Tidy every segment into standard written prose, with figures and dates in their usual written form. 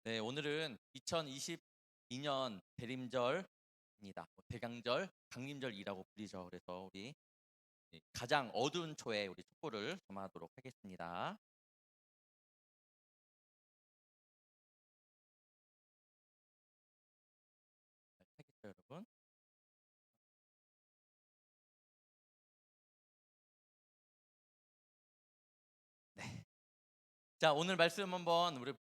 네, 오늘은 2022년 대림절입니다. 대강절, 강림절이라고 불리죠. 그래서 우리 가장 어두운 초에 우리 촛불을 점하도록 하겠습니다. 알겠죠, 여러분? 네. 자, 오늘 말씀 한번 우리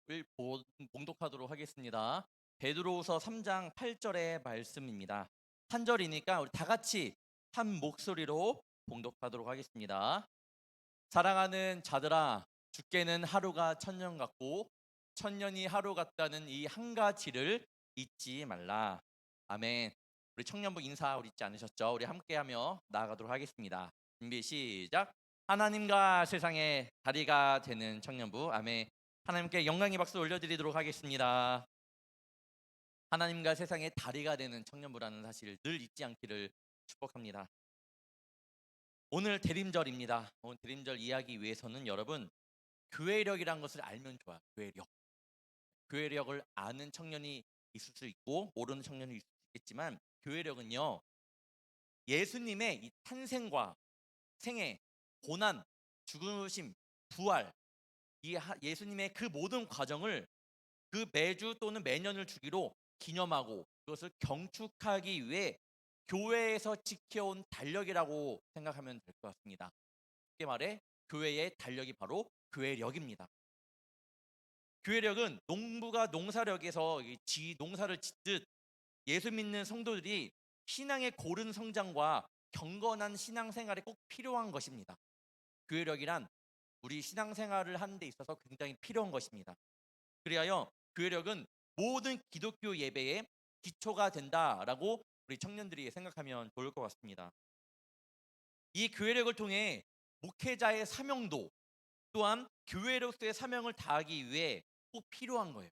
봉독하도록 하겠습니다. 베드로후서 3장 8절의 말씀입니다. 한 절이니까 우리 다 같이 한 목소리로 봉독하도록 하겠습니다. 사랑하는 자들아, 주께는 하루가 천년 같고 천년이 하루 같다는 이 한 가지를 잊지 말라. 아멘. 우리 청년부 인사 우리 잊지 않으셨죠? 우리 함께하며 나아가도록 하겠습니다. 준비 시작. 하나님과 세상의 다리가 되는 청년부. 아멘. 하나님께 영광의 박수 올려드리도록 하겠습니다. 하나님과 세상의 다리가 되는 청년부라는 사실을 늘 잊지 않기를 축복합니다. 오늘 대림절입니다. 오늘 대림절 이야기 위해서는 여러분 교회력이란 것을 알면 좋아요. 교회력. 교회력을 아는 청년이 있을 수 있고 모르는 청년이 있을 수 있겠지만 교회력은요. 예수님의 이 탄생과 생애, 고난, 죽으심, 부활, 예수님의 그 모든 과정을 그 매주 또는 매년을 주기로 기념하고 그것을 경축하기 위해 교회에서 지켜온 달력이라고 생각하면 될 것 같습니다. 쉽게 말해 교회의 달력이 바로 교회력입니다. 교회력은 농부가 농사력에서 농사를 짓듯 예수 믿는 성도들이 신앙의 고른 성장과 경건한 신앙생활에 꼭 필요한 것입니다. 교회력이란 우리 신앙생활을 하는 데 있어서 굉장히 필요한 것입니다. 그리하여 교회력은 모든 기독교 예배의 기초가 된다라고 우리 청년들이 생각하면 좋을 것 같습니다. 이 교회력을 통해 목회자의 사명도 또한 교회로서의 사명을 다하기 위해 꼭 필요한 거예요.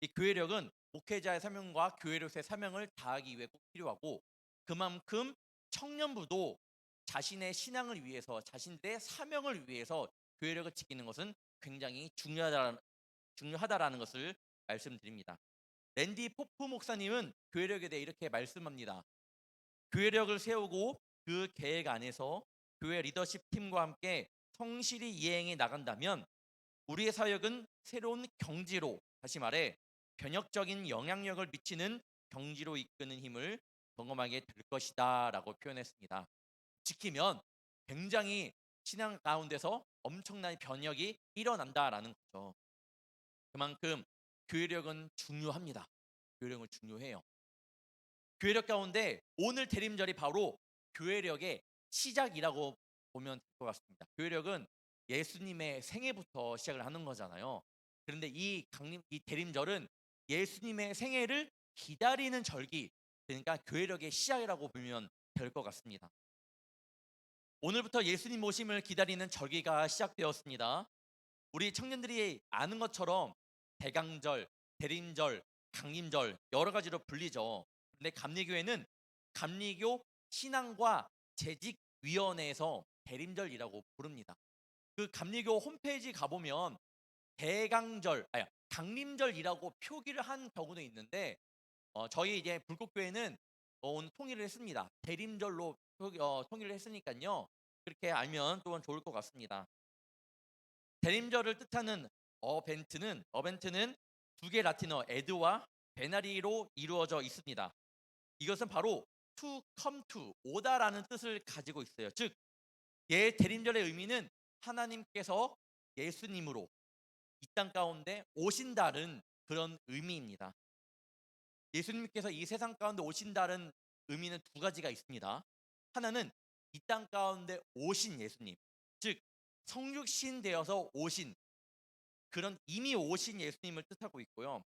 이 교회력은 목회자의 사명과 교회로서의 사명을 다하기 위해 꼭 필요하고 그만큼 청년부도 자신의 신앙을 위해서 자신들의 사명을 위해서 교회력을 지키는 것은 굉장히 중요하다라는 것을 말씀드립니다. 랜디 포프 목사님은 교회력에 대해 이렇게 말씀합니다. 교회력을 세우고 그 계획 안에서 교회 리더십 팀과 함께 성실히 이행해 나간다면 우리의 사역은 새로운 경지로, 다시 말해 변혁적인 영향력을 미치는 경지로 이끄는 힘을 경험하게 될 것이다 라고 표현했습니다. 지키면 굉장히 신앙 가운데서 엄청난 변혁이 일어난다라는 거죠. 그만큼 교회력은 중요합니다. 교회력은 중요해요. 교회력 가운데 오늘 대림절이 바로 교회력의 시작이라고 보면 될 것 같습니다. 교회력은 예수님의 생애부터 시작을 하는 거잖아요. 그런데 이 대림절은 예수님의 생애를 기다리는 절기, 그러니까 교회력의 시작이라고 보면 될 것 같습니다. 오늘부터 예수님 오심을 기다리는 절기가 시작되었습니다. 우리 청년들이 아는 것처럼 대강절, 대림절, 강림절 여러 가지로 불리죠. 근데 감리교회는 감리교 신앙과 재직위원회에서 대림절이라고 부릅니다. 그 감리교 홈페이지 가보면 강림절이라고 표기를 한 경우도 있는데 저희 이제 불꽃교회는 오늘 통일을 했습니다. 대림절로 통일을 했으니까요. 그렇게 알면 또 좋을 것 같습니다. 대림절을 뜻하는 어벤트는 두 개 라틴어 에드와 베나리로 이루어져 있습니다. 이것은 바로 to come to 오다라는 뜻을 가지고 있어요. 즉, 대림절의 의미는 하나님께서 예수님으로 이 땅 가운데 오신다는 그런 의미입니다. 예수님께서 이 세상 가운데 오신다는 의미는 두 가지가 있습니다. 하나는 이 땅 가운데 오신 예수님, 즉 성육신 되어서 오신 그런 이미 오신 예수님을 뜻하고 있고요.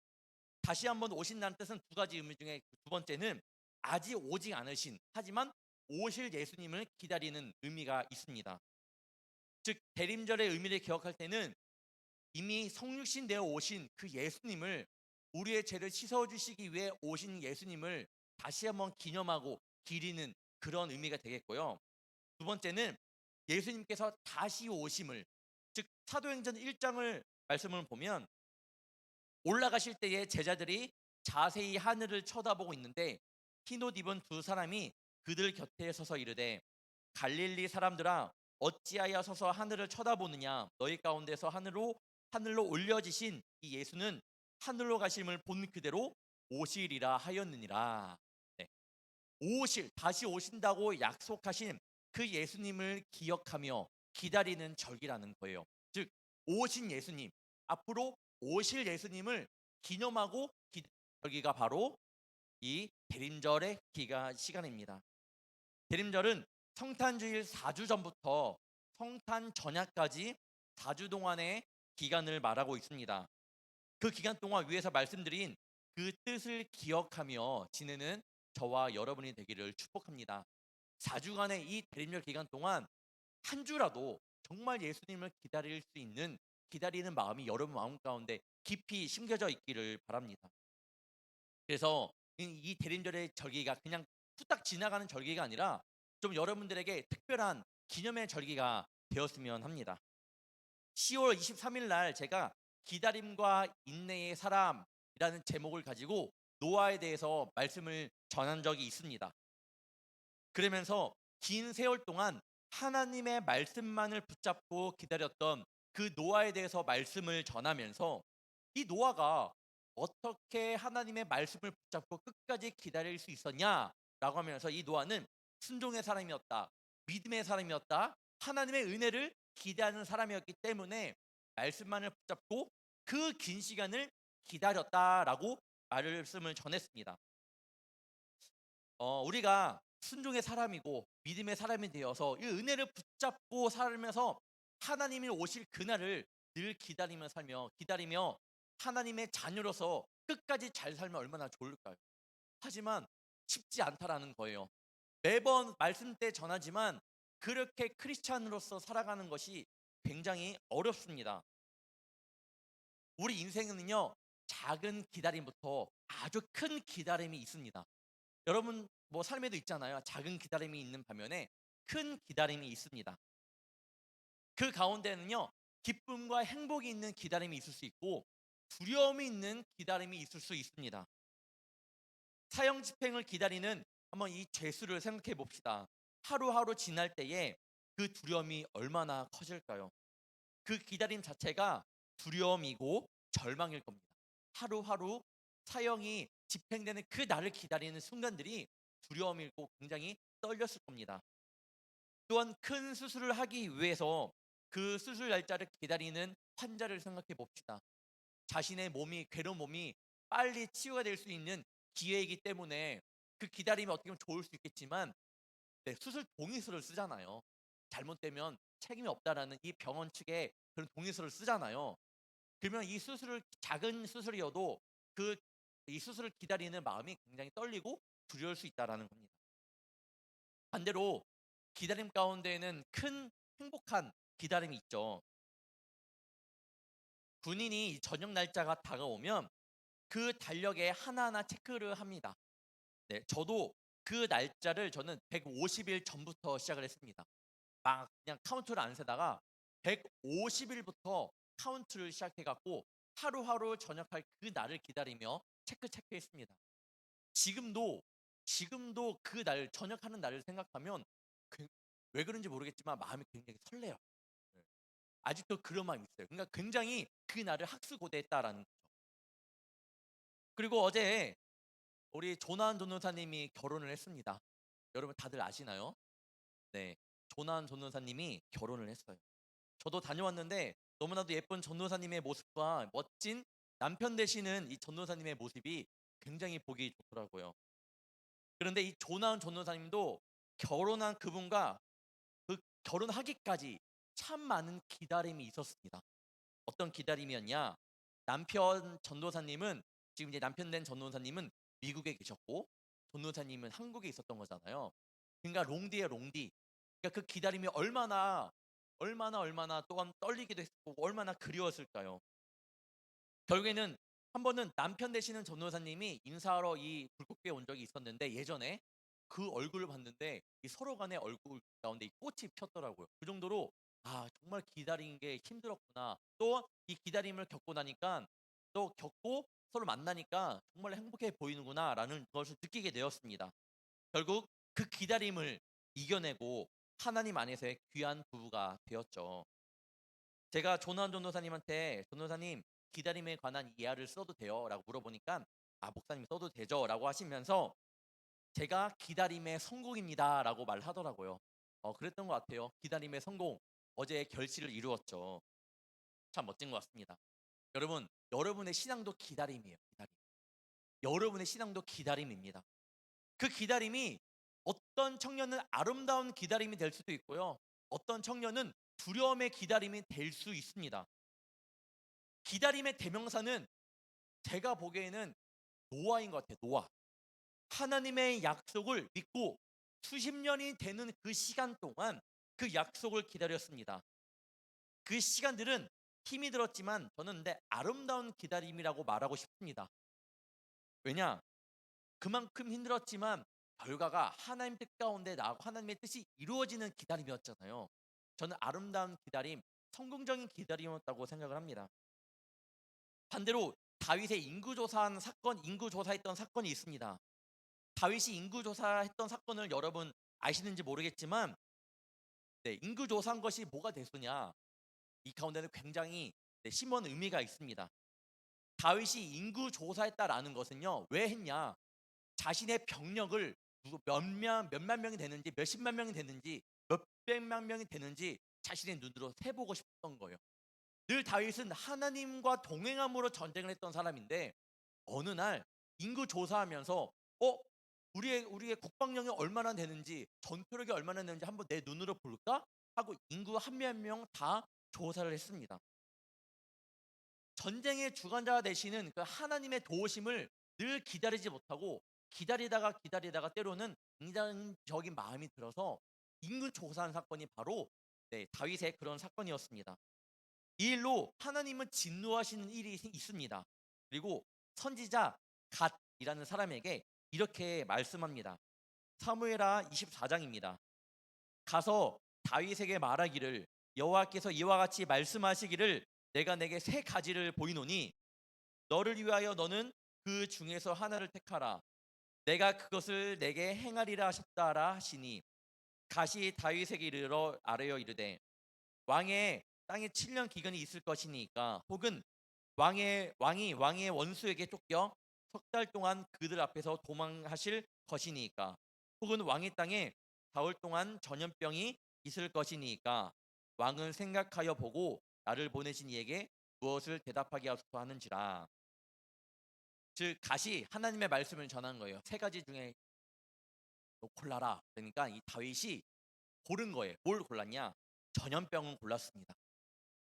다시 한번 오신다는 뜻은 두 가지 의미 중에 두 번째는 아직 오지 않으신 하지만 오실 예수님을 기다리는 의미가 있습니다. 즉 대림절의 의미를 기억할 때는 이미 성육신 되어 오신 그 예수님을 우리의 죄를 씻어 주시기 위해 오신 예수님을 다시 한번 기념하고 기리는 그런 의미가 되겠고요. 두 번째는 예수님께서 다시 오심을, 즉 사도행전 1장을 말씀을 보면 올라가실 때에 제자들이 자세히 하늘을 쳐다보고 있는데 흰 옷 입은 두 사람이 그들 곁에 서서 이르되 갈릴리 사람들아 어찌하여 서서 하늘을 쳐다보느냐 너희 가운데서 하늘로 올려지신 이 예수는 하늘로 가심을 본 그대로 오시리라 하였느니라. 네. 오실 다시 오신다고 약속하신 그 예수님을 기억하며 기다리는 절기라는 거예요. 즉 오신 예수님, 앞으로 오실 예수님을 기념하고 절기가 바로 이 대림절의 시간입니다. 대림절은 성탄주일 4주 전부터 성탄 전야까지 4주 동안의 기간을 말하고 있습니다. 그 기간 동안 위에서 말씀드린 그 뜻을 기억하며 지내는 저와 여러분이 되기를 축복합니다. 4주간의 이 대림절 기간 동안 한 주라도 정말 예수님을 기다릴 수 있는 기다리는 마음이 여러분 마음 가운데 깊이 심겨져 있기를 바랍니다. 그래서 이 대림절의 절기가 그냥 후딱 지나가는 절기가 아니라 좀 여러분들에게 특별한 기념의 절기가 되었으면 합니다. 10월 23일 날 제가 기다림과 인내의 사람이라는 제목을 가지고 노아에 대해서 말씀을 전한 적이 있습니다. 그러면서 긴 세월 동안 하나님의 말씀만을 붙잡고 기다렸던 그 노아에 대해서 말씀을 전하면서 이 노아가 어떻게 하나님의 말씀을 붙잡고 끝까지 기다릴 수 있었냐라고 하면서 이 노아는 순종의 사람이었다. 믿음의 사람이었다. 하나님의 은혜를 기대하는 사람이었기 때문에 말씀만을 붙잡고 그 긴 시간을 기다렸다라고 말씀을 전했습니다. 우리가 순종의 사람이고 믿음의 사람이 되어서 이 은혜를 붙잡고 살면서 하나님이 오실 그날을 늘 기다리며 하나님의 자녀로서 끝까지 잘 살면 얼마나 좋을까요? 하지만 쉽지 않다라는 거예요. 매번 말씀 때 전하지만 그렇게 크리스찬으로서 살아가는 것이 굉장히 어렵습니다. 우리 인생은요, 작은 기다림부터 아주 큰 기다림이 있습니다. 여러분 뭐 삶에도 있잖아요. 작은 기다림이 있는 반면에 큰 기다림이 있습니다. 그 가운데는요, 기쁨과 행복이 있는 기다림이 있을 수 있고 두려움이 있는 기다림이 있을 수 있습니다. 사형 집행을 기다리는 한번 이 죄수를 생각해 봅시다. 하루하루 지날 때에 그 두려움이 얼마나 커질까요? 그 기다림 자체가 두려움이고 절망일 겁니다. 하루하루 사형이 집행되는 그 날을 기다리는 순간들이 두려움이고 굉장히 떨렸을 겁니다. 또한 큰 수술을 하기 위해서 그 수술 날짜를 기다리는 환자를 생각해 봅시다. 자신의 몸이 괴로운 몸이 빨리 치유가 될 수 있는 기회이기 때문에 그 기다림이 어떻게 보면 좋을 수 있겠지만 네, 수술 동의서를 쓰잖아요. 잘못되면 책임이 없다라는 이 병원 측에 그런 동의서를 쓰잖아요. 그러면 이 수술을 작은 수술이어도 그 이 수술을 기다리는 마음이 굉장히 떨리고 두려울 수 있다라는 겁니다. 반대로 기다림 가운데에는 큰 행복한 기다림이 있죠. 군인이 저녁 날짜가 다가오면 그 달력에 하나하나 체크를 합니다. 네, 저도 그 날짜를 저는 150일 전부터 시작을 했습니다. 막 그냥 카운트를 안 세다가 150일부터 카운트를 시작해 갖고 하루하루 전역할 그 날을 기다리며 체크했습니다. 지금도 그 날 전역하는 날을 생각하면 굉 왜 그런지 모르겠지만 마음이 굉장히 설레요. 네. 아직도 그런 마음이 있어요. 그러니까 굉장히 그 날을 학수고대했다라는 거죠. 그리고 어제 우리 조나한 전도사님이 결혼을 했습니다. 여러분 다들 아시나요? 네. 조나한 전도사님이 결혼을 했어요. 저도 다녀왔는데 너무나도 예쁜 전도사님의 모습과 멋진 남편 되시는 이 전도사님의 모습이 굉장히 보기 좋더라고요. 그런데 이 조나은 전도사님도 결혼한 그분과 그 결혼하기까지 참 많은 기다림이 있었습니다. 어떤 기다림이었냐? 남편 전도사님은 지금 이제 남편 된 전도사님은 미국에 계셨고 전도사님은 한국에 있었던 거잖아요. 그러니까 롱디에 롱디. 그러니까 그 기다림이 얼마나 또한 떨리기도 했고 얼마나 그리웠을까요? 결국에는 한 번은 남편 되시는 전도사님이 인사하러 이 불국교에 온 적이 있었는데 예전에 그 얼굴을 봤는데 이 서로 간의 얼굴 가운데 이 꽃이 폈더라고요. 그 정도로 '아 정말 기다리는 게 힘들었구나.' 또 이 기다림을 겪고 나니까 또 겪고 서로 만나니까 정말 행복해 보이는구나라는 것을 느끼게 되었습니다. 결국 그 기다림을 이겨내고 하나님 안에서의 귀한 부부가 되었죠. 제가 조나한 전도사님한테 "전도사님, 기다림에 관한 이하를 써도 돼요?"라고 물어보니까 "아, 목사님 써도 되죠."라고 하시면서 제가 "기다림의 성공입니다."라고 말하더라고요. 그랬던 것 같아요. 기다림의 성공. 어제 결실을 이루었죠. 참 멋진 것 같습니다. 여러분, 여러분의 신앙도 기다림이에요. 기다림. 여러분의 신앙도 기다림입니다. 그 기다림이 어떤 청년은 아름다운 기다림이 될 수도 있고요. 어떤 청년은 두려움의 기다림이 될 수 있습니다. 기다림의 대명사는 제가 보기에는 노아인 것 같아요. 노아. 하나님의 약속을 믿고 수십 년이 되는 그 시간 동안 그 약속을 기다렸습니다. 그 시간들은 힘이 들었지만 저는 근데 아름다운 기다림이라고 말하고 싶습니다. 왜냐? 그만큼 힘들었지만 결과가 하나님 뜻 가운데 나고 하나님의 뜻이 이루어지는 기다림이었잖아요. 저는 아름다운 기다림, 성공적인 기다림이었다고 생각을 합니다. 반대로 다윗의 인구조사했던 사건이 있습니다. 다윗이 인구조사했던 사건을 여러분 아시는지 모르겠지만, 네, 인구조사한 것이 뭐가 됐느냐? 이 가운데는 굉장히 심오한 의미가 있습니다. 다윗이 인구조사했다라는 것은요, 왜 했냐? 자신의 병력을 몇만 명이 되는지 몇십만 명이 되는지 몇백만 명이 되는지 자신의 눈으로 세보고 싶었던 거예요. 늘 다윗은 하나님과 동행함으로 전쟁을 했던 사람인데 어느 날 인구 조사하면서 우리의 국방력이 얼마나 되는지 전투력이 얼마나 되는지 한번 내 눈으로 볼까 하고 인구 한 명 한 명 다 조사를 했습니다. 전쟁의 주관자 되시는 그 하나님의 도우심을 늘 기다리지 못하고 기다리다가 때로는 인간적인 마음이 들어서 인구 조사한 사건이 바로 다윗의 그런 사건이었습니다. 이 일로 하나님은 진노하시는 일이 있습니다. 그리고 선지자 갓이라는 사람에게 이렇게 말씀합니다. 사무엘하 24장입니다. 가서 다윗에게 말하기를 여호와께서 이와 같이 말씀하시기를 내가 내게 세 가지를 보이노니 너를 위하여 너는 그 중에서 하나를 택하라. 내가 그것을 내게 행하리라 하셨다라 하시니 가시 다윗에게 이르러 아뢰어 이르되 왕의 땅에 7년 기근이 있을 것이니까 혹은 왕의 원수에게 쫓겨 석 달 동안 그들 앞에서 도망하실 것이니까 혹은 왕의 땅에 사흘 동안 전염병이 있을 것이니까 왕은 생각하여 보고 나를 보내신 이에게 무엇을 대답하게 하소서 하는지라. 즉 갓이 하나님의 말씀을 전한 거예요. 세 가지 중에 너 골라라. 그러니까 이 다윗이 고른 거예요. 뭘 골랐냐? 전염병은 골랐습니다.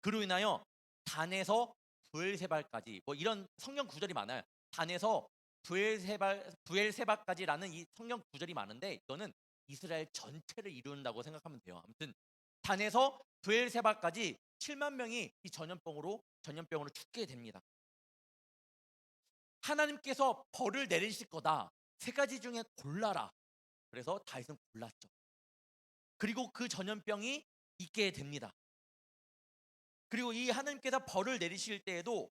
그로 인하여 단에서 부엘세발까지 뭐 이런 성경 구절이 많아요. 단에서 부엘세발까지라는 이 성경 구절이 많은데 이거는 이스라엘 전체를 이룬다고 생각하면 돼요. 아무튼 단에서 부엘세발까지 7만 명이 이 전염병으로 죽게 됩니다. 하나님께서 벌을 내리실 거다. 세 가지 중에 골라라. 그래서 다윗은 골랐죠. 그리고 그 전염병이 있게 됩니다. 그리고 이 하나님께서 벌을 내리실 때에도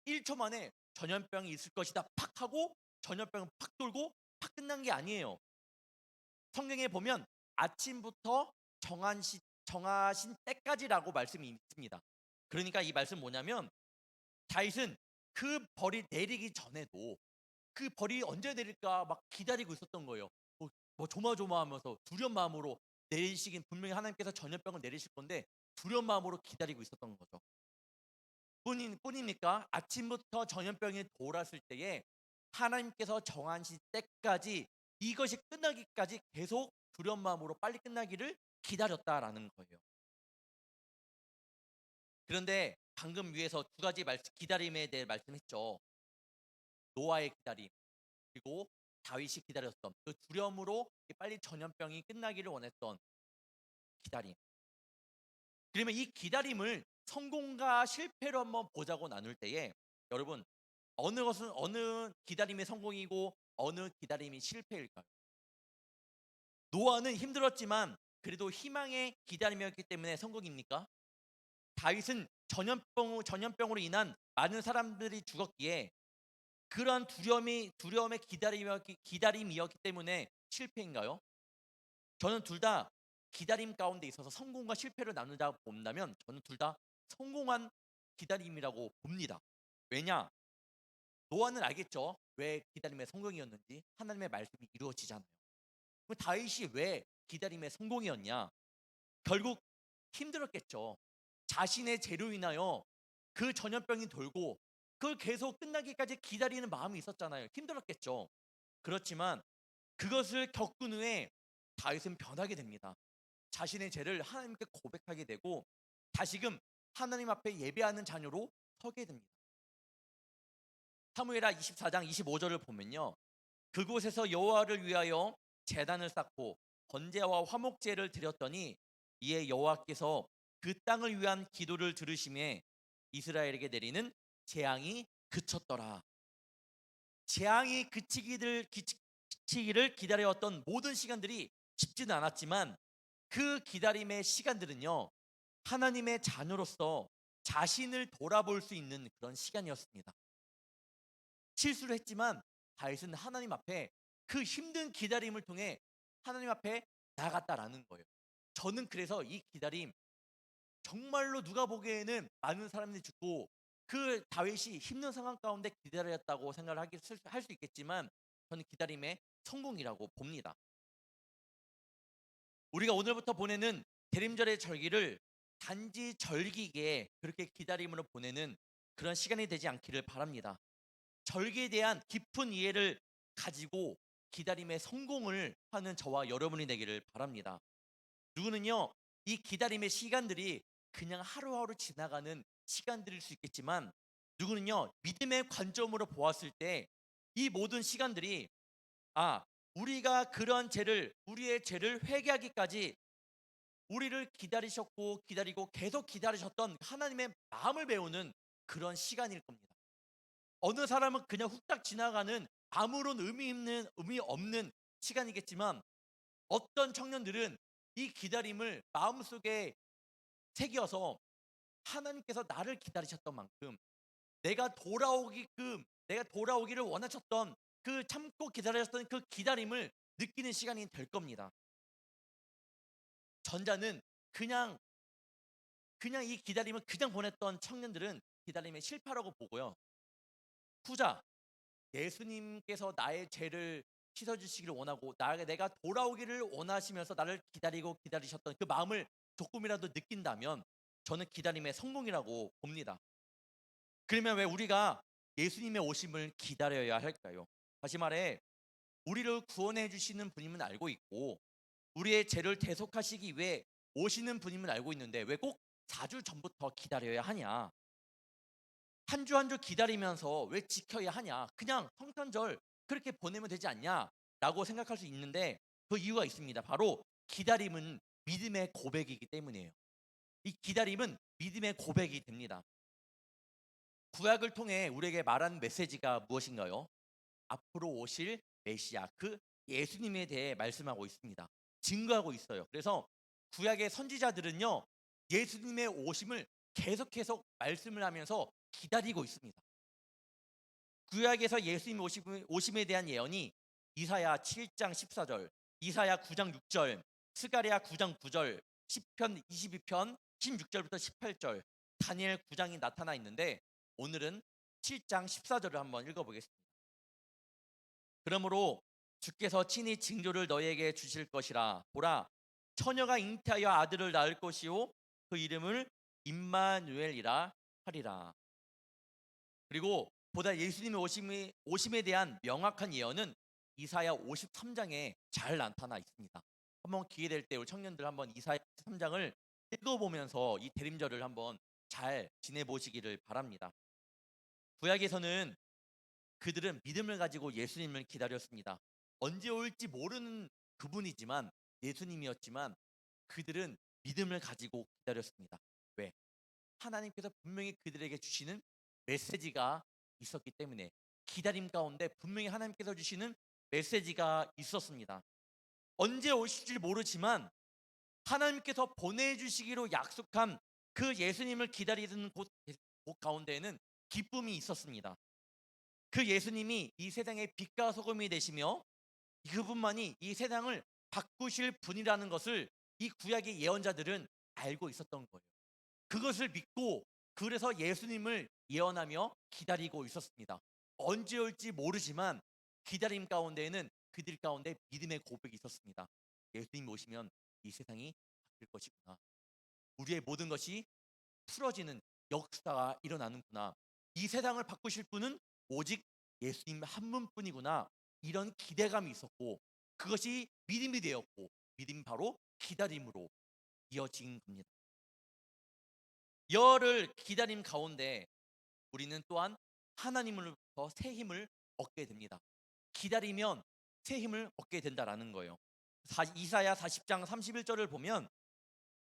1초 만에 전염병이 있을 것이다 팍 하고 전염병은 팍 돌고 팍 끝난 게 아니에요. 성경에 보면 아침부터 정하신 때까지라고 말씀이 있습니다. 그러니까 이 말씀 뭐냐면 다윗은 그 벌이 내리기 전에도 그 벌이 언제 내릴까 막 기다리고 있었던 거예요. 뭐 조마조마하면서 두려운 마음으로 내리시긴 분명히 하나님께서 전염병을 내리실 건데 두려운 마음으로 기다리고 있었던 거죠. 뿐입니까? 아침부터 전염병이 돌았을 때에 하나님께서 정하신 때까지 이것이 끝나기까지 계속 두려운 마음으로 빨리 끝나기를 기다렸다라는 거예요. 그런데 방금 위에서 두 가지 기다림에 대해 말씀했죠. 노아의 기다림 그리고 다윗이 기다렸던 그 두려움으로 빨리 전염병이 끝나기를 원했던 기다림. 그러면 이 기다림을 성공과 실패로 한번 보자고 나눌 때에 여러분 어느 기다림이 성공이고 어느 기다림이 실패일까요? 노아는 힘들었지만 그래도 희망의 기다림이었기 때문에 성공입니까? 다윗은 전염병으로 인한 많은 사람들이 죽었기에 그런 두려움의 기다림이었기 때문에 실패인가요? 저는 둘 다 기다림 가운데 있어서 성공과 실패를 나누자 본다면 저는 둘 다 성공한 기다림이라고 봅니다. 왜냐? 노아는 알겠죠. 왜 기다림의 성공이었는지. 하나님의 말씀이 이루어지잖아요. 그럼 다윗이 왜 기다림의 성공이었냐? 결국 힘들었겠죠. 자신의 죄로 인하여 그 전염병이 돌고 그걸 계속 끝나기까지 기다리는 마음이 있었잖아요. 힘들었겠죠. 그렇지만 그것을 겪은 후에 다윗은 변하게 됩니다. 자신의 죄를 하나님께 고백하게 되고 다시금 하나님 앞에 예배하는 자녀로 서게 됩니다. 사무엘하 24장 25절을 보면요. 그곳에서 여호와를 위하여 제단을 쌓고 번제와 화목제를 드렸더니 이에 여호와께서 그 땅을 위한 기도를 들으심에 이스라엘에게 내리는 재앙이 그쳤더라. 재앙이 그치기를 기다려왔던 모든 시간들이 쉽지는 않았지만 그 기다림의 시간들은요. 하나님의 자녀로서 자신을 돌아볼 수 있는 그런 시간이었습니다. 실수를 했지만 다윗은 하나님 앞에 그 힘든 기다림을 통해 하나님 앞에 나아갔다라는 거예요. 저는 그래서 이 기다림 정말로 누가 보기에는 많은 사람들이 죽고 그 다윗이 힘든 상황 가운데 기다렸다고 생각을 할 수 있겠지만 저는 기다림의 성공이라고 봅니다. 우리가 오늘부터 보내는 대림절의 절기를 단지 절기게 그렇게 기다림으로 보내는 그런 시간이 되지 않기를 바랍니다. 절기에 대한 깊은 이해를 가지고 기다림의 성공을 하는 저와 여러분이 되기를 바랍니다. 누구는요, 이 기다림의 시간들이 그냥 하루하루 지나가는 시간들일 수 있겠지만 누구는요, 믿음의 관점으로 보았을 때 이 모든 시간들이 우리가 그런 우리의 죄를 회개하기까지 우리를 기다리고 계속 기다리셨던 하나님의 마음을 배우는 그런 시간일 겁니다. 어느 사람은 그냥 훅딱 지나가는 아무런 의미 없는 시간이겠지만 어떤 청년들은 이 기다림을 마음속에 새겨서 하나님께서 나를 기다리셨던 만큼 내가 돌아오기를 원하셨던 그 참고 기다리셨던 그 기다림을 느끼는 시간이 될 겁니다. 전자는 그냥 이 기다림을 그냥 보냈던 청년들은 기다림의 실패라고 보고요. 후자, 예수님께서 나의 죄를 씻어주시기를 원하고 내가 돌아오기를 원하시면서 나를 기다리셨던 그 마음을 조금이라도 느낀다면 저는 기다림의 성공이라고 봅니다. 그러면 왜 우리가 예수님의 오심을 기다려야 할까요? 다시 말해 우리를 구원해 주시는 분임은 알고 있고 우리의 죄를 대속하시기 위해 오시는 분임은 알고 있는데 왜 꼭 4주 전부터 기다려야 하냐? 한 주 한 주 기다리면서 왜 지켜야 하냐? 그냥 성탄절 그렇게 보내면 되지 않냐? 라고 생각할 수 있는데 그 이유가 있습니다. 바로 기다림은 믿음의 고백이기 때문이에요. 이 기다림은 믿음의 고백이 됩니다. 구약을 통해 우리에게 말하는 메시지가 무엇인가요? 앞으로 오실 메시아, 그 예수님에 대해 말씀하고 있습니다. 증거하고 있어요. 그래서 구약의 선지자들은요, 예수님의 오심을 계속해서 말씀을 하면서 기다리고 있습니다. 구약에서 예수님 오심에 대한 예언이 이사야 7장 14절, 이사야 9장 6절, 스가랴 9장 9절, 시편 22편 16절부터 18절, 다니엘 9장이 나타나 있는데 오늘은 7장 14절을 한번 읽어보겠습니다. 그러므로 주께서 친히 징조를 너희에게 주실 것이라. 보라, 처녀가 잉태하여 아들을 낳을 것이요 그 이름을 임마누엘이라 하리라. 그리고 보다 예수님의 오심에 대한 명확한 예언은 이사야 53장에 잘 나타나 있습니다. 한번 기회 될 때 우리 청년들 한번 이사야 53장을 읽어보면서 이 대림절을 한번 잘 지내보시기를 바랍니다. 구약에서는 그들은 믿음을 가지고 예수님을 기다렸습니다. 언제 올지 모르는 그분이지만 예수님이었지만 그들은 믿음을 가지고 기다렸습니다. 왜? 하나님께서 분명히 그들에게 주시는 메시지가 있었기 때문에 기다림 가운데 분명히 하나님께서 주시는 메시지가 있었습니다. 언제 오실지 모르지만 하나님께서 보내주시기로 약속한 그 예수님을 기다리는 곳 가운데에는 기쁨이 있었습니다. 그 예수님이 이 세상의 빛과 소금이 되시며 그분만이 이 세상을 바꾸실 분이라는 것을 이 구약의 예언자들은 알고 있었던 거예요. 그것을 믿고 그래서 예수님을 예언하며 기다리고 있었습니다. 언제 올지 모르지만 기다림 가운데에는 그들 가운데 믿음의 고백이 있었습니다. 예수님 오시면 이 세상이 바뀔 것이구나. 우리의 모든 것이 풀어지는 역사가 일어나는구나. 이 세상을 바꾸실 분은 오직 예수님 한 분뿐이구나. 이런 기대감이 있었고 그것이 믿음이 되었고 믿음이 바로 기다림으로 이어진 겁니다. 열흘 기다림 가운데 우리는 또한 하나님으로부터 새 힘을 얻게 됩니다. 기다리면 새 힘을 얻게 된다라는 거예요. 이사야 40장 31절을 보면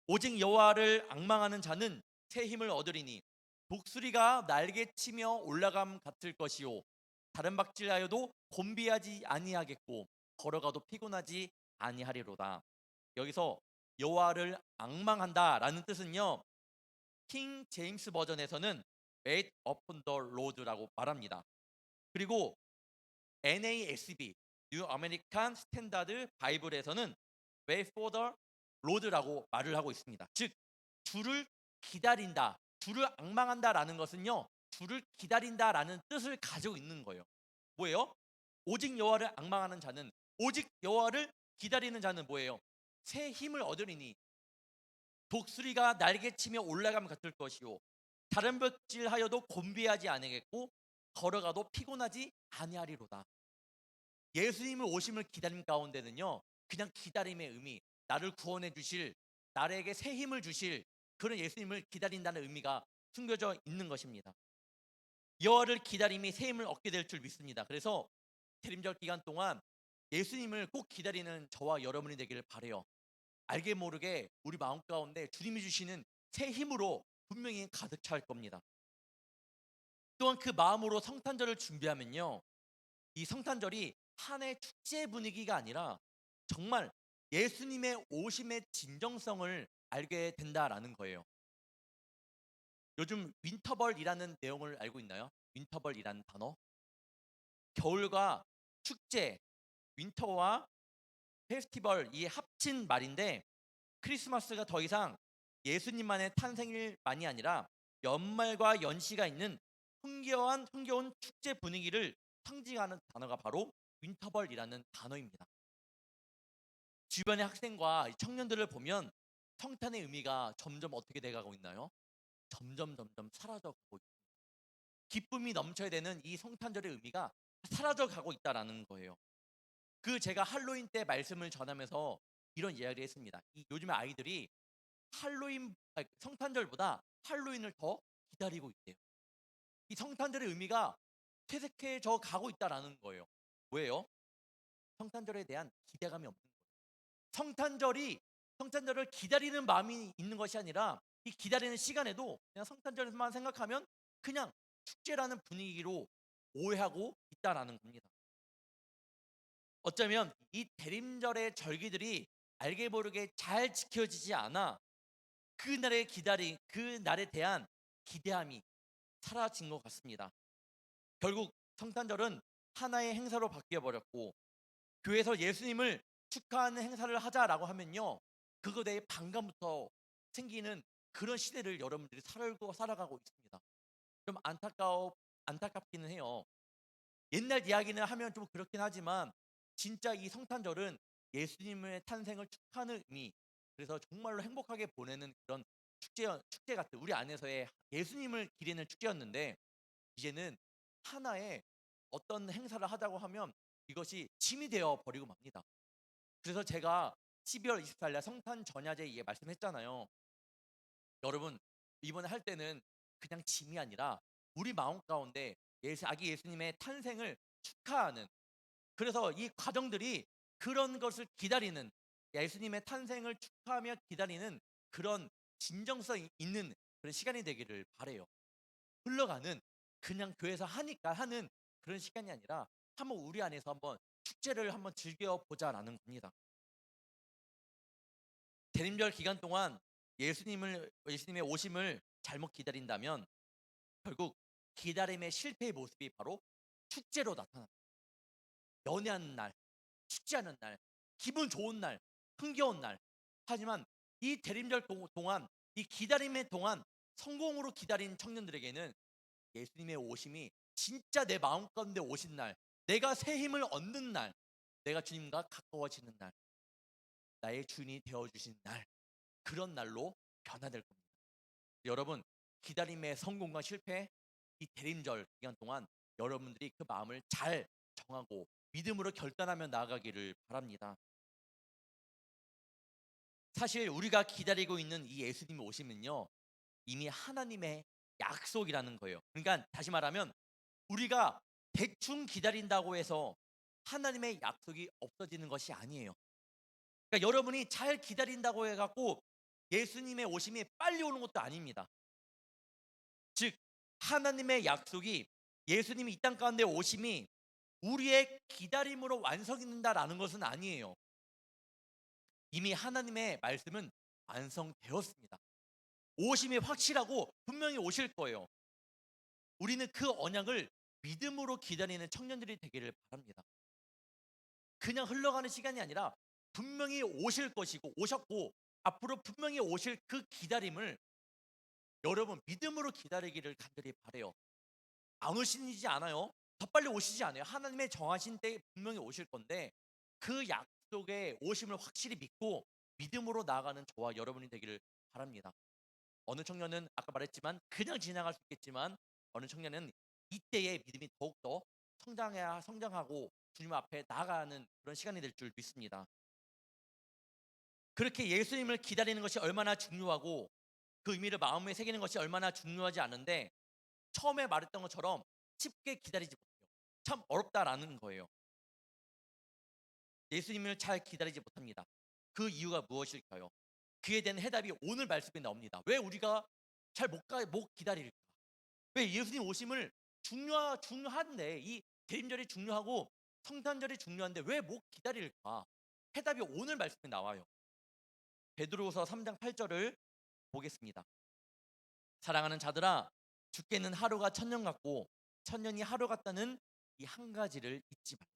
오직 여호와를 앙망하는 자는 새 힘을 얻으리니 독수리가 날개치며 올라감 같을 것이요 다른 박질하여도 곤비하지 아니하겠고 걸어가도 피곤하지 아니하리로다. 여기서 여호와를 앙망한다라는 뜻은요. 킹 제임스 버전에서는 Wait upon the Lord라고 말합니다. 그리고 NASB 뉴 아메리칸 스탠다드 바이블에서는 Wait for the Lord라고 말을 하고 있습니다. 즉 주를 기다린다, 주를 앙망한다라는 것은요, 주를 기다린다라는 뜻을 가지고 있는 거예요. 뭐예요? 오직 여호와를 앙망하는 자는, 오직 여호와를 기다리는 자는 뭐예요? 새 힘을 얻으리니 독수리가 날개치며 올라가면 같을 것이요 다른 볕질하여도 곤비하지 아니하겠고 걸어가도 피곤하지 아니하리로다. 예수님을 오심을 기다림 가운데는요, 그냥 기다림의 의미, 나를 구원해 주실, 나에게 새 힘을 주실 그런 예수님을 기다린다는 의미가 숨겨져 있는 것입니다. 여호와를 기다림이 새 힘을 얻게 될 줄 믿습니다. 그래서 대림절 기간 동안 예수님을 꼭 기다리는 저와 여러분이 되기를 바라요. 알게 모르게 우리 마음 가운데 주님이 주시는 새 힘으로 분명히 가득 찰 겁니다. 또한 그 마음으로 성탄절을 준비하면요, 이 성탄절이 한 해 축제 분위기가 아니라 정말 예수님의 오심의 진정성을 알게 된다라는 거예요. 요즘 윈터벌이라는 내용을 알고 있나요? 윈터벌이라는 단어. 겨울과 축제, 윈터와 페스티벌 이 합친 말인데 크리스마스가 더 이상 예수님만의 탄생일만이 아니라 연말과 연시가 있는 흥겨운 축제 분위기를 상징하는 단어가 바로 윈터벌이라는 단어입니다. 주변의 학생과 청년들을 보면 성탄의 의미가 점점 어떻게 돼가고 있나요? 점점 사라져가고 있습니다. 기쁨이 넘쳐야 되는 이 성탄절의 의미가 사라져가고 있다라는 거예요. 제가 할로윈 때 말씀을 전하면서 이런 이야기를 했습니다. 요즘에 아이들이 성탄절보다 할로윈을 더 기다리고 있대요. 이 성탄절의 의미가 퇴색해져 가고 있다라는 거예요. 왜요? 성탄절에 대한 기대감이 없는 거예요. 성탄절을 기다리는 마음이 있는 것이 아니라 이 기다리는 시간에도 그냥 성탄절만 생각하면 그냥 축제라는 분위기로 오해하고 있다라는 겁니다. 어쩌면 이 대림절의 절기들이 알게 모르게 잘 지켜지지 않아 그날에 대한 기대함이 사라진 것 같습니다. 결국 성탄절은 하나의 행사로 바뀌어 버렸고 교회에서 예수님을 축하하는 행사를 하자라고 하면요, 그거에 대해 반감부터 생기는 그런 시대를 여러분들이 살아가고 있습니다. 좀 안타깝기는 해요. 옛날 이야기는 하면 좀 그렇긴 하지만 진짜 이 성탄절은 예수님의 탄생을 축하하는 의미, 그래서 정말로 행복하게 보내는 그런 축제 같은 우리 안에서의 예수님을 기리는 축제였는데 이제는 하나의 어떤 행사를 하자고 하면 이것이 짐이 되어 버리고 맙니다. 그래서 제가 12월 24일 날 성탄 전야제 말씀했잖아요. 여러분 이번에 할 때는 그냥 짐이 아니라 우리 마음 가운데 아기 예수님의 탄생을 축하하는, 그래서 이 과정들이 그런 것을 기다리는, 예수님의 탄생을 축하하며 기다리는 그런 진정성 있는 그런 시간이 되기를 바래요. 흘러가는 그냥 교회에서 하니까 하는 그런 시간이 아니라 한번 우리 안에서 한번 축제를 한번 즐겨 보자라는 겁니다. 대림절 기간 동안 예수님의 오심을 잘못 기다린다면 결국 기다림의 실패의 모습이 바로 축제로 나타납니다. 연애하는 날, 축제하는 날, 기분 좋은 날, 흥겨운 날. 하지만 이 대림절 동안, 이 기다림의 동안 성공으로 기다린 청년들에게는 예수님의 오심이 진짜 내 마음 가운데 오신 날, 내가 새 힘을 얻는 날, 내가 주님과 가까워지는 날, 나의 주인이 되어주신 날, 그런 날로 변화될 겁니다. 여러분, 기다림의 성공과 실패, 이 대림절 기간 동안 여러분들이 그 마음을 잘 정하고 믿음으로 결단하며 나아가기를 바랍니다. 사실 우리가 기다리고 있는 이 예수님의 오심은요, 이미 하나님의 약속이라는 거예요. 그러니까 다시 말하면 우리가 대충 기다린다고 해서 하나님의 약속이 없어지는 것이 아니에요. 그러니까 여러분이 잘 기다린다고 해갖고 예수님의 오심이 빨리 오는 것도 아닙니다. 즉 하나님의 약속이, 예수님이 이 땅 가운데 오심이 우리의 기다림으로 완성이 된다라는 것은 아니에요. 이미 하나님의 말씀은 완성되었습니다. 오심이 확실하고 분명히 오실 거예요. 우리는 그 언약을 믿음으로 기다리는 청년들이 되기를 바랍니다. 그냥 흘러가는 시간이 아니라 분명히 오실 것이고 오셨고 앞으로 분명히 오실 그 기다림을 여러분 믿음으로 기다리기를 간절히 바라요. 안 오시지 않아요. 더 빨리 오시지 않아요. 하나님의 정하신 때에 분명히 오실 건데 그 약속의 오심을 확실히 믿고 믿음으로 나아가는 저와 여러분이 되기를 바랍니다. 어느 청년은 아까 말했지만 그냥 지나갈 수 있겠지만 어느 청년은 이때의 믿음이 더욱더 성장하고 주님 앞에 나아가는 그런 시간이 될 줄 믿습니다. 그렇게 예수님을 기다리는 것이 얼마나 중요하고 그 의미를 마음에 새기는 것이 얼마나 중요하지 않은데 처음에 말했던 것처럼 쉽게 기다리지 못해요. 참 어렵다라는 거예요. 예수님을 잘 기다리지 못합니다. 그 이유가 무엇일까요? 그에 대한 해답이 오늘 말씀에 나옵니다. 왜 우리가 잘 못 기다릴까? 왜 예수님 오심을 중요한데 이 대림절이 중요하고 성탄절이 중요한데 왜 못 기다릴까? 해답이 오늘 말씀에 나와요. 베드로후서 3장 8절을 보겠습니다. 사랑하는 자들아, 주께는 하루가 천년 같고 천년이 하루 같다는 이 한 가지를 잊지 말라.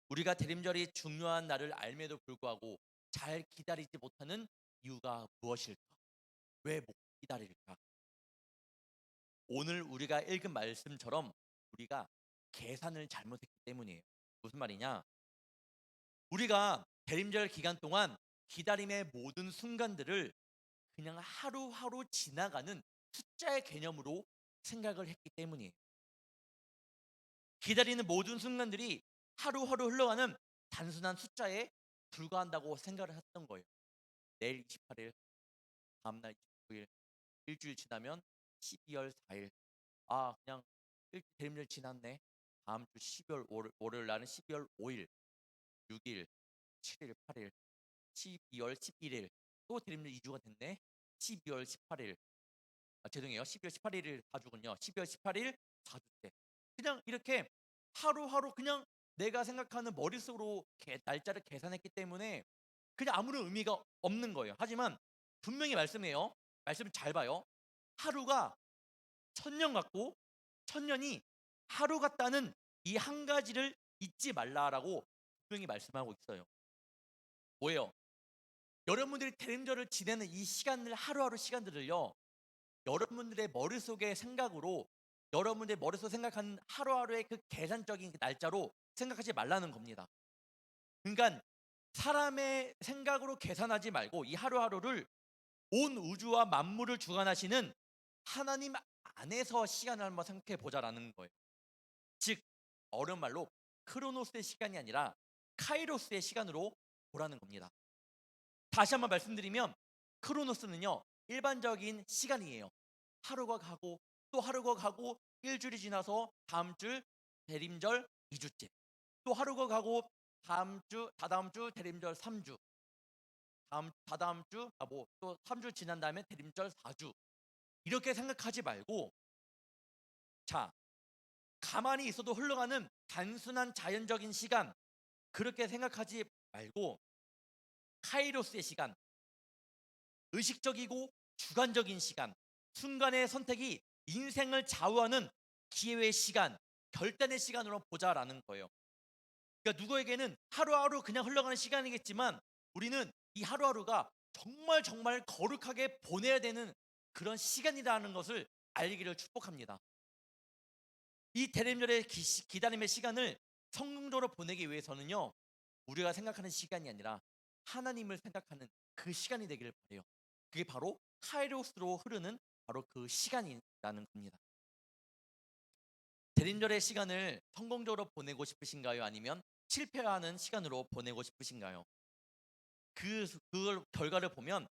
우리가 대림절이 중요한 날을 알매도 불구하고 잘 기다리지 못하는 이유가 무엇일까? 왜 못 기다릴까? 오늘 우리가 읽은 말씀처럼 우리가 계산을 잘못했기 때문이에요. 무슨 말이냐? 우리가 대림절 기간 동안 기다림의 모든 순간들을 그냥 하루하루 지나가는 숫자의 개념으로 생각을 했기 때문이에요. 기다리는 모든 순간들이 하루하루 흘러가는 단순한 숫자에 불과한다고 생각을 했던 거예요. 내일 28일, 다음날 29일, 일주일 지나면 12월 4일. 아, 그냥 대림절 지났네. 다음 주 12월 월요일 날은 12월 5일, 6일, 7일, 8일, 12월 11일. 또 대림절 2주가 됐네. 12월 18일. 죄송해요. 12월 18일을 4주군요. 12월 18일 4주째. 그냥 이렇게 하루하루 그냥 내가 생각하는 머릿속으로 날짜를 계산했기 때문에 그냥 아무런 의미가 없는 거예요. 하지만 분명히 말씀해요. 말씀을 잘 봐요. 하루가 천년 같고 천년이 하루 같다는 이 한 가지를 잊지 말라라고 분명히 말씀하고 있어요. 뭐예요? 여러분들이 대림절을 지내는 이 시간들, 하루하루 시간들을요, 여러분들의 머릿속의 생각으로, 여러분들의 머릿속에 생각하는 하루하루의 그 계산적인 그 날짜로 생각하지 말라는 겁니다. 그러니까 사람의 생각으로 계산하지 말고 이 하루하루를 온 우주와 만물을 주관하시는 하나님 안에서 시간을 한번 생각해 보자라는 거예요. 즉 어려운 말로 크로노스의 시간이 아니라 카이로스의 시간으로 보라는 겁니다. 다시 한번 말씀드리면 크로노스는요, 일반적인 시간이에요. 하루가 가고 또 하루가 가고 일주일이 지나서 다음 주 대림절 2주째, 또 하루가 가고 다음 주 다다음 주 대림절 3주, 다다음 주 또 3주 지난 다음에 대림절 4주, 이렇게 생각하지 말고 자, 가만히 있어도 흘러가는 단순한 자연적인 시간, 그렇게 생각하지 말고 카이로스의 시간, 의식적이고 주관적인 시간, 순간의 선택이 인생을 좌우하는 기회의 시간, 결단의 시간으로 보자라는 거예요. 그러니까 누구에게는 하루하루 그냥 흘러가는 시간이겠지만 우리는 이 하루하루가 정말 정말 거룩하게 보내야 되는 그런 시간이라는 것을 알기를 축복합니다. 이 대림절의 기다림의 시간을 성공적으로 보내기 위해서는요, 우리가 생각하는 시간이 아니라 하나님을 생각하는 그 시간이 되기를 바래요. 그게 바로 카이로스로 흐르는 바로 그 시간이라는 겁니다. 대림절의 시간을 성공적으로 보내고 싶으신가요? 아니면 실패하는 시간으로 보내고 싶으신가요? 그걸 결과를 보면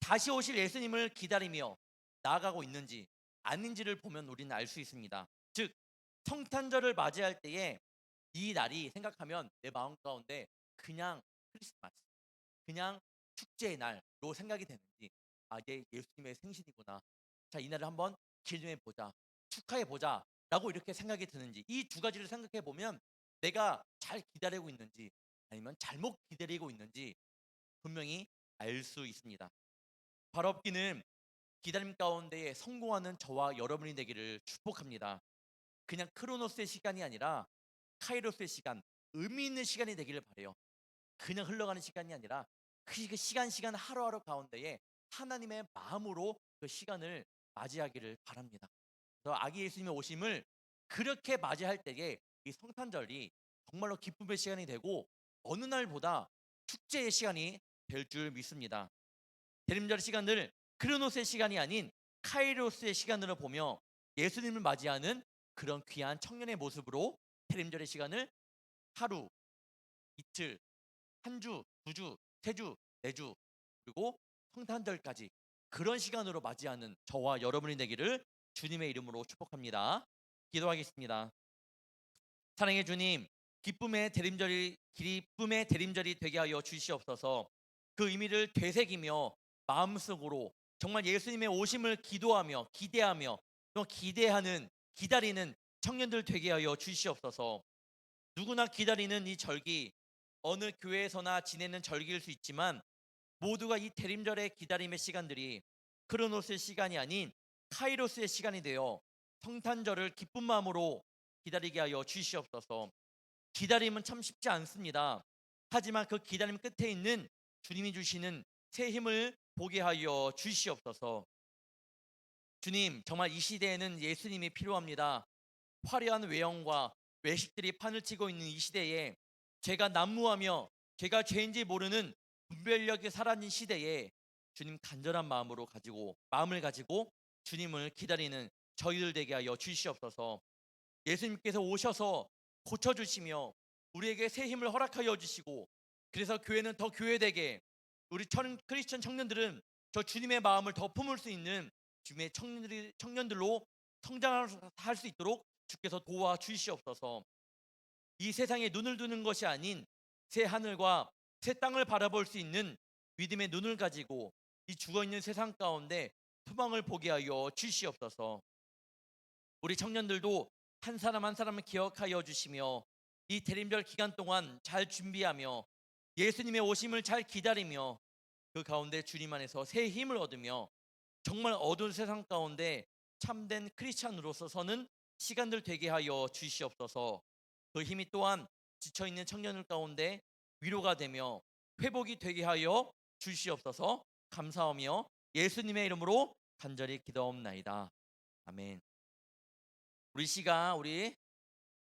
다시 오실 예수님을 기다리며 나아가고 있는지 아닌지를 보면 우리는 알 수 있습니다. 즉 성탄절을 맞이할 때에 이 날이 생각하면 내 마음 가운데 그냥 크리스마스, 그냥 축제의 날로 생각이 되는지, 아, 이게 예수님의 생신이구나, 자, 이 날을 한번 기념해 보자, 축하해 보자 라고 이렇게 생각이 드는지, 이 두 가지를 생각해 보면 내가 잘 기다리고 있는지 아니면 잘못 기다리고 있는지 분명히 알 수 있습니다. 발업기는 기다림 가운데에 성공하는 저와 여러분이 되기를 축복합니다. 그냥 크로노스의 시간이 아니라 카이로스의 시간, 의미 있는 시간이 되기를 바래요. 그냥 흘러가는 시간이 아니라 그 시간 하루하루 가운데에 하나님의 마음으로 그 시간을 맞이하기를 바랍니다. 그래서 아기 예수님의 오심을 그렇게 맞이할 때에 이 성탄절이 정말로 기쁨의 시간이 되고 어느 날보다 축제의 시간이 될 줄 믿습니다. 대림절 시간을 크로노스의 시간이 아닌 카이로스의 시간으로 보며 예수님을 맞이하는 그런 귀한 청년의 모습으로 대림절의 시간을 하루, 이틀, 한 주, 두 주, 세 주, 네 주, 그리고 성탄절까지 그런 시간으로 맞이하는 저와 여러분이 되기를 주님의 이름으로 축복합니다. 기도하겠습니다. 사랑의 주님, 기쁨의 대림절이 되게 하여 주시옵소서. 그 의미를 되새기며 마음속으로 정말 예수님의 오심을 기도하며 기대하며 또 기다리는 청년들 되게 하여 주시옵소서. 누구나 기다리는 이 절기, 어느 교회에서나 지내는 절기일 수 있지만 모두가 이 대림절의 기다림의 시간들이 크로노스의 시간이 아닌 카이로스의 시간이 되어 성탄절을 기쁜 마음으로 기다리게 하여 주시옵소서. 기다림은 참 쉽지 않습니다. 하지만 그 기다림 끝에 있는 주님이 주시는 새 힘을 보게 하여 주시옵소서. 주님, 정말 이 시대에는 예수님이 필요합니다. 화려한 외형과 외식들이 판을 치고 있는 이 시대에 죄가 난무하며 죄가 죄인지 모르는 분별력이 사라진 시대에 주님 간절한 마음을 가지고 주님을 기다리는 저희들 되게 하여 주시옵소서. 예수님께서 오셔서 고쳐주시며 우리에게 새 힘을 허락하여 주시고, 그래서 교회는 더 교회되게, 우리 크리스천 청년들은 저 주님의 마음을 더 품을 수 있는 주님의 청년들로 성장할 수 있도록 주께서 도와주시옵소서. 이 세상에 눈을 두는 것이 아닌 새 하늘과 새 땅을 바라볼 수 있는 믿음의 눈을 가지고 이 죽어있는 세상 가운데 소망을 보게 하여 주시옵소서. 우리 청년들도 한 사람 한 사람을 기억하여 주시며 이 대림절 기간 동안 잘 준비하며 예수님의 오심을 잘 기다리며 그 가운데 주님 안에서 새 힘을 얻으며 정말 어두운 세상 가운데 참된 크리스찬으로서 서는 시간들 되게 하여 주시옵소서. 그 힘이 또한 지쳐있는 청년들 가운데 위로가 되며 회복이 되게 하여 주시옵소서. 감사하며 예수님의 이름으로 간절히 기도옵나이다. 아멘. 우리